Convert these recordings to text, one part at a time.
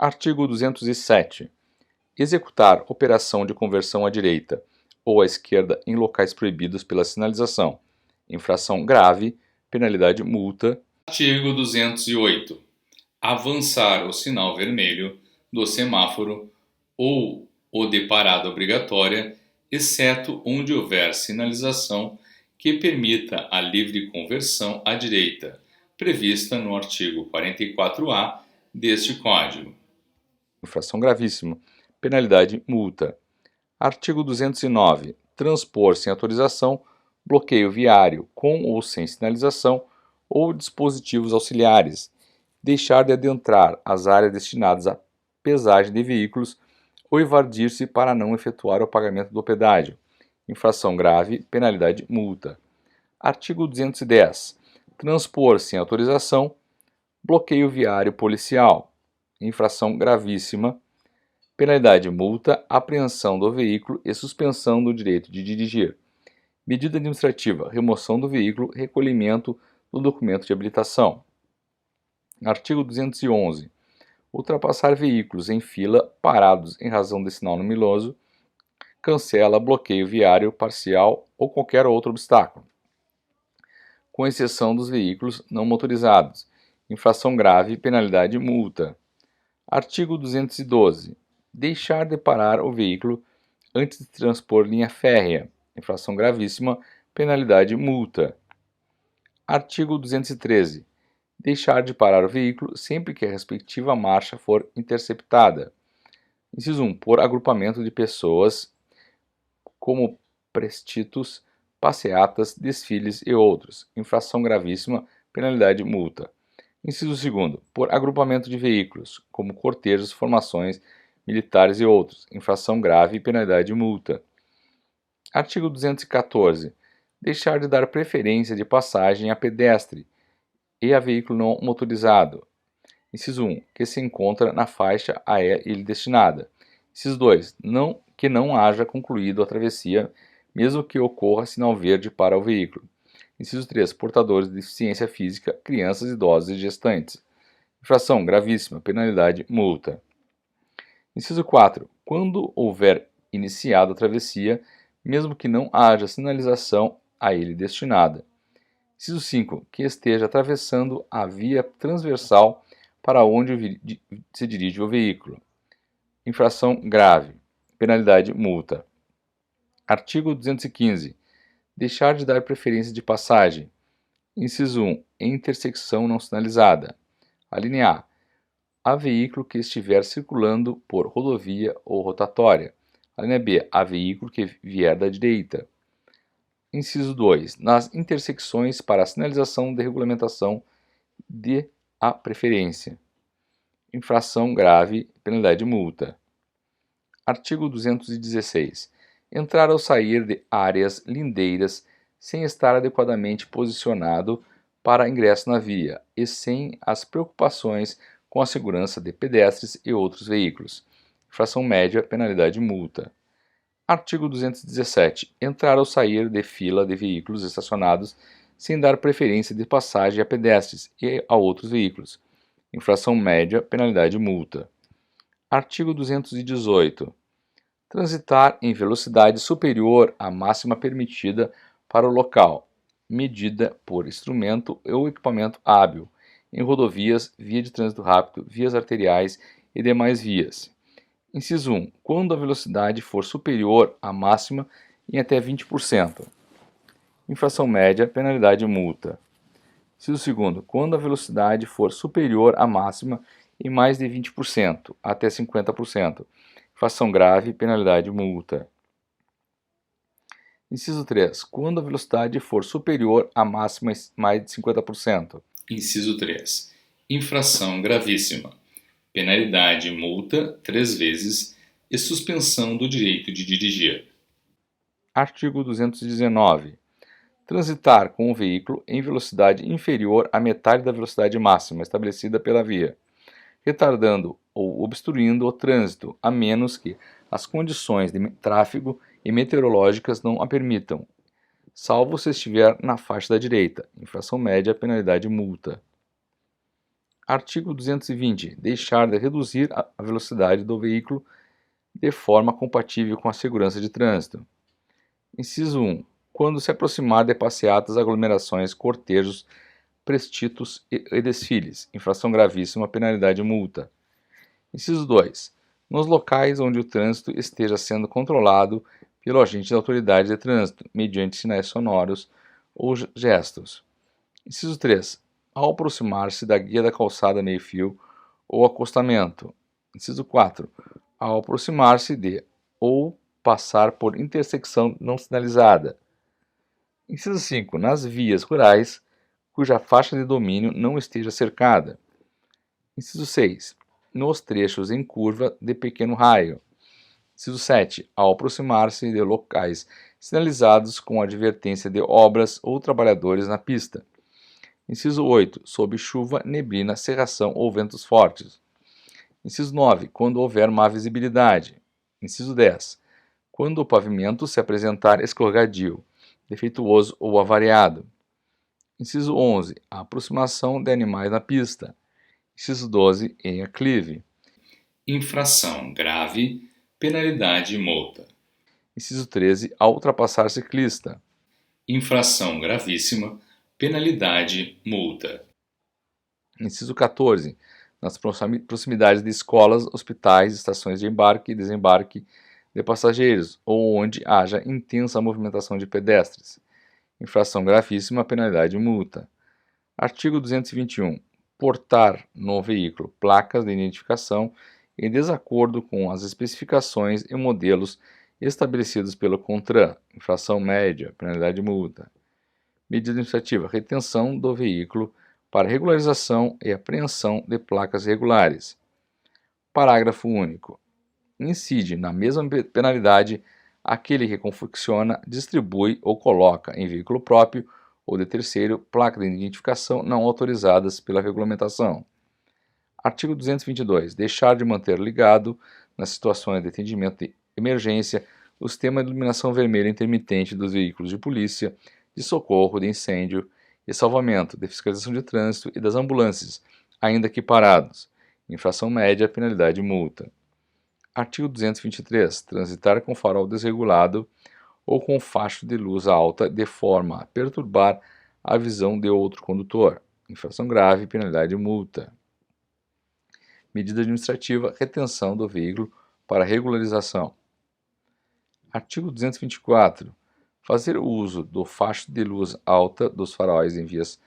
Artigo 207. Executar operação de conversão à direita ou à esquerda em locais proibidos pela sinalização. Infração grave, penalidade multa. Artigo 208. Avançar o sinal vermelho do semáforo ou o de parada obrigatória, exceto onde houver sinalização que permita a livre conversão à direita, prevista no artigo 44-A deste Código. Infração gravíssima, penalidade multa. Artigo 209. Transpor sem autorização bloqueio viário com ou sem sinalização ou dispositivos auxiliares. Deixar de adentrar as áreas destinadas à pesagem de veículos ou evadir-se para não efetuar o pagamento do pedágio. Infração grave, penalidade multa. Artigo 210. Transpor sem autorização bloqueio viário policial. Infração gravíssima, penalidade multa, apreensão do veículo e suspensão do direito de dirigir. Medida administrativa, remoção do veículo, recolhimento do documento de habilitação. Artigo 211. Ultrapassar veículos em fila parados em razão de sinal luminoso, cancela bloqueio viário parcial ou qualquer outro obstáculo, com exceção dos veículos não motorizados. Infração grave, penalidade multa. Artigo 212. Deixar de parar o veículo antes de transpor linha férrea. Infração gravíssima, penalidade multa. Artigo 213. Deixar de parar o veículo sempre que a respectiva marcha for interceptada. Inciso 1. Por agrupamento de pessoas, como prestitos, passeatas, desfiles e outros. Infração gravíssima, penalidade multa. Inciso 2. Por agrupamento de veículos, como cortejos, formações militares e outros. Infração grave, penalidade multa. Artigo 214. Deixar de dar preferência de passagem a pedestre e a veículo não motorizado. Inciso 1. Que se encontra na faixa a ele destinada. Inciso 2. Que não haja concluído a travessia, mesmo que ocorra sinal verde para o veículo. Inciso 3. Portadores de deficiência física, crianças, idosos e gestantes. Infração gravíssima, penalidade multa. Inciso 4. Quando houver iniciado a travessia, mesmo que não haja sinalização a ele destinada. Inciso 5. Que esteja atravessando a via transversal para onde se dirige o veículo. Infração grave, penalidade multa. Artigo 215. Deixar de dar preferência de passagem. Inciso 1. Em intersecção não sinalizada. Alínea A. A veículo que estiver circulando por rodovia ou rotatória. Alínea B. A veículo que vier da direita. Inciso 2. Nas intersecções para a sinalização de regulamentação de a preferência. Infração grave, penalidade multa. Artigo 216. Entrar ou sair de áreas lindeiras sem estar adequadamente posicionado para ingresso na via e sem as preocupações com a segurança de pedestres e outros veículos. Infração média, penalidade multa. Artigo 217. Entrar ou sair de fila de veículos estacionados sem dar preferência de passagem a pedestres e a outros veículos. Infração média, penalidade multa. Artigo 218. Transitar em velocidade superior à máxima permitida para o local, medida por instrumento ou equipamento hábil, em rodovias, via de trânsito rápido, vias arteriais e demais vias. Inciso 1. Quando a velocidade for superior à máxima em até 20%. Infração média, penalidade multa. Inciso 2. Quando a velocidade for superior à máxima em mais de 20%, até 50%. Infração grave, penalidade multa. Inciso 3. Quando a velocidade for superior à máxima em mais de 50%. Inciso 3. Infração gravíssima. Penalidade multa 3 vezes e suspensão do direito de dirigir. Artigo 219. Transitar com o veículo em velocidade inferior à metade da velocidade máxima estabelecida pela via, retardando ou obstruindo o trânsito, a menos que as condições de tráfego e meteorológicas não a permitam, salvo se estiver na faixa da direita. Infração média, penalidade multa. Artigo 220. Deixar de reduzir a velocidade do veículo de forma compatível com a segurança de trânsito. Inciso 1. Quando se aproximar de passeatas, aglomerações, cortejos, prestitos e desfiles. Infração gravíssima, penalidade e multa. Inciso 2. Nos locais onde o trânsito esteja sendo controlado pelo agente da autoridade de trânsito, mediante sinais sonoros ou gestos. Inciso 3. Ao aproximar-se da guia da calçada meio-fio ou acostamento. Inciso 4. Ao aproximar-se de ou passar por intersecção não sinalizada. Inciso 5. Nas vias rurais, cuja faixa de domínio não esteja cercada. Inciso 6. Nos trechos em curva de pequeno raio. Inciso 7. Ao aproximar-se de locais sinalizados com advertência de obras ou trabalhadores na pista. Inciso 8. Sob chuva, neblina, cerração ou ventos fortes. Inciso 9. Quando houver má visibilidade. Inciso 10. Quando o pavimento se apresentar escorregadio, defeituoso ou avariado. Inciso 11. A aproximação de animais na pista. Inciso 12. Em aclive. Infração grave, penalidade e multa. Inciso 13. Ao ultrapassar ciclista. Infração gravíssima, penalidade, multa. Inciso 14. Nas proximidades de escolas, hospitais, estações de embarque e desembarque de passageiros, ou onde haja intensa movimentação de pedestres. Infração gravíssima, penalidade e multa. Artigo 221. Portar no veículo placas de identificação em desacordo com as especificações e modelos estabelecidos pelo CONTRAN. Infração média, penalidade e multa. Medida administrativa: retenção do veículo para regularização e apreensão de placas irregulares. Parágrafo único. Incide na mesma penalidade aquele que confecciona, distribui ou coloca em veículo próprio ou de terceiro placas de identificação não autorizadas pela regulamentação. Artigo 222. Deixar de manter ligado, nas situações de atendimento de emergência, o sistema de iluminação vermelha intermitente dos veículos de polícia, de socorro, de incêndio e salvamento, de fiscalização de trânsito e das ambulâncias, ainda que parados. Infração média, penalidade e multa. Artigo 223. Transitar com farol desregulado ou com facho de luz alta de forma a perturbar a visão de outro condutor. Infração grave, penalidade e multa. Medida administrativa: retenção do veículo para regularização. Artigo 224. Fazer uso do facho de luz alta dos faróis em vias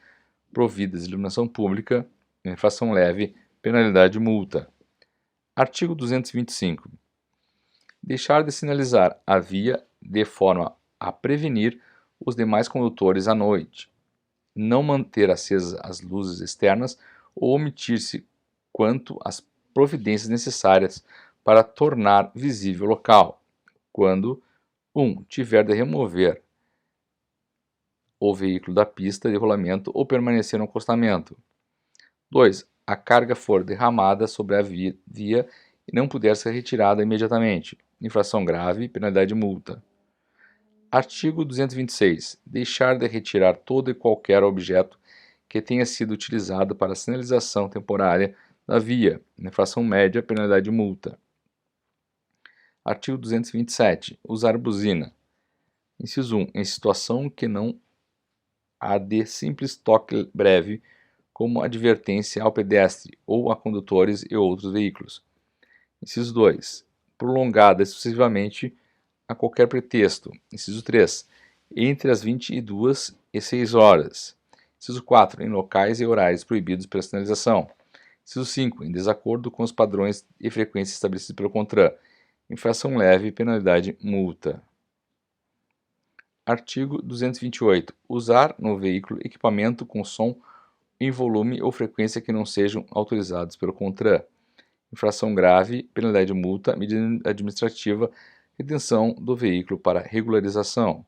providas de iluminação pública. Infração leve, penalidade e multa. Artigo 225. Deixar de sinalizar a via de forma a prevenir os demais condutores à noite. Não manter acesas as luzes externas ou omitir-se quanto às providências necessárias para tornar visível o local, quando 1. Tiver de remover o veículo da pista de rolamento ou permanecer no acostamento. 2. A carga for derramada sobre a via e não puder ser retirada imediatamente. Infração grave, penalidade e multa. Artigo 226. Deixar de retirar todo e qualquer objeto que tenha sido utilizado para sinalização temporária da via. Infração média, penalidade e multa. Artigo 227. Usar buzina. Inciso 1. Em situação que não há de simples toque breve, como advertência ao pedestre ou a condutores e outros veículos. Inciso 2. Prolongada excessivamente a qualquer pretexto. Inciso 3. Entre as 22 e 6 horas. Inciso 4. Em locais e horários proibidos pela sinalização. Inciso 5. Em desacordo com os padrões e frequências estabelecidos pelo CONTRAN. Infração leve, penalidade, multa. Artigo 228. Usar no veículo equipamento com som em volume ou frequência que não sejam autorizados pelo CONTRAN. Infração grave, penalidade de multa, medida administrativa, retenção do veículo para regularização.